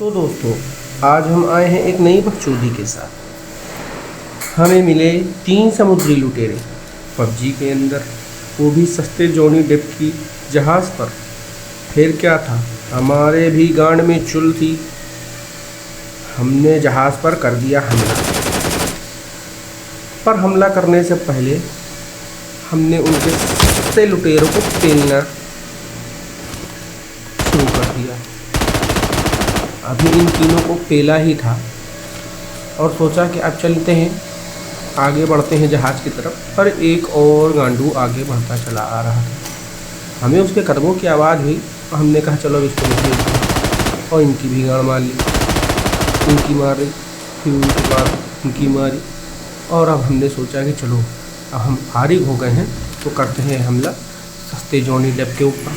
तो दोस्तों, आज हम आए हैं एक नई बकचोदी के साथ। हमें मिले 3 समुद्री लुटेरे पबजी के अंदर, वो भी सस्ते जॉनी डेप की जहाज़ पर। फिर क्या था, हमारे भी गांड में चुल थी। हमने जहाज़ पर कर दिया हमला, पर हमला करने से पहले हमने उनके सस्ते लुटेरों को पेलना शुरू कर दिया। अभी इन तीनों को पेला ही था और सोचा कि अब चलते हैं, आगे बढ़ते हैं जहाज़ की तरफ। पर एक और गांडू आगे बढ़ता चला आ रहा था। हमें उसके कदमों की आवाज़ हुई और हमने कहा चलो इसको निकले, और इनकी भी गाड़ मार ली। इनकी मार रही, फिर उनके बाद इनकी मारी। और अब हमने सोचा कि चलो अब हम फारिग हो गए हैं तो करते हैं हमला सस्ते जॉनी डेप के ऊपर।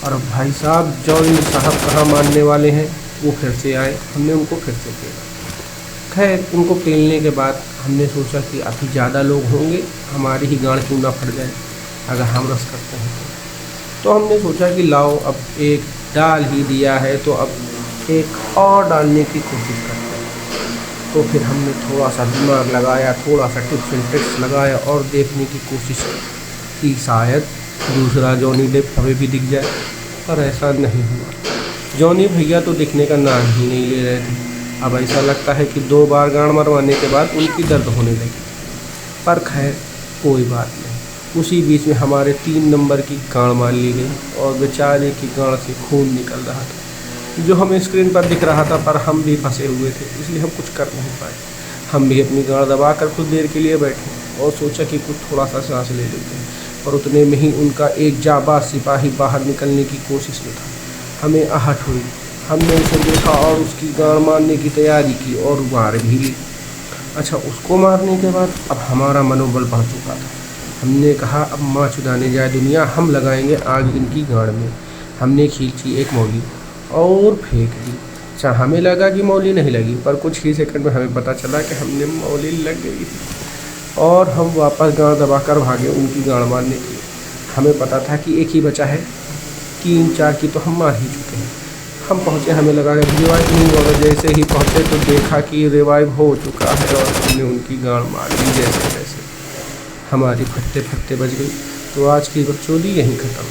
और अब भाई साहब, जॉनी साहब कहाँ मानने वाले हैं, वो फिर से आए। हमने उनको फिर से पेला। खैर, उनको पेलने के बाद हमने सोचा कि अभी ज़्यादा लोग होंगे, हमारी ही गांड क्यों ना फट जाए अगर हम रस करते हैं तो हमने सोचा कि लाओ, अब एक डाल ही दिया है तो अब एक और डालने की कोशिश करते हैं। तो फिर हमने थोड़ा सा दिमाग लगाया, थोड़ा सा टिप्स एंड ट्रिक्स लगाया और देखने की कोशिश की शायद दूसरा जॉनी डेप हमें भी दिख जाए, पर ऐसा नहीं हुआ। जॉनी भैया तो दिखने का नाम ही नहीं ले रहे थे। अब ऐसा लगता है कि 2 बार गांड मरवाने के बाद उनकी दर्द होने लगी। पर खैर कोई बात नहीं। उसी बीच में हमारे 3 नंबर की गांड मार ली गई और बेचारे की गांड से खून निकल रहा था, जो हमें स्क्रीन पर दिख रहा था। पर हम भी फंसे हुए थे, इसलिए हम कुछ कर नहीं पाए। हम भी अपनी गांड दबा कर कुछ देर के लिए बैठे और सोचा कि कुछ थोड़ा सा सांस ले लेते हैं। और उतने में ही उनका एक जाबाज सिपाही बाहर निकलने की कोशिश में था। हमें आहट हुई, हमने उसे देखा और उसकी गांड मारने की तैयारी की और मार भी ली। अच्छा, उसको मारने के बाद अब हमारा मनोबल बढ़ चुका था। हमने कहा अब माँ चुदाने जाए दुनिया, हम लगाएंगे आग इनकी गांड में। हमने खींची एक मौली और फेंक दी। अच्छा, हमें लगा कि मौली नहीं लगी, पर कुछ ही सेकंड में हमें पता चला कि हमने मौली लग गई थी। और हम वापस गांड दबाकर भागे उनकी गांड मारने के लिए। हमें पता था कि एक ही बचा है, 3-4 की तो हम मार ही चुके हैं। हम पहुँचे, हमें लगा कि रिवाइव नहीं होगा। जैसे ही पहुँचे तो देखा कि रिवाइव हो चुका है और हमने उनकी गांड मार ली जैसे तैसे। हमारी फट्टे फट्टे बज गई। तो आज की बकचोदी यहीं ख़त्म।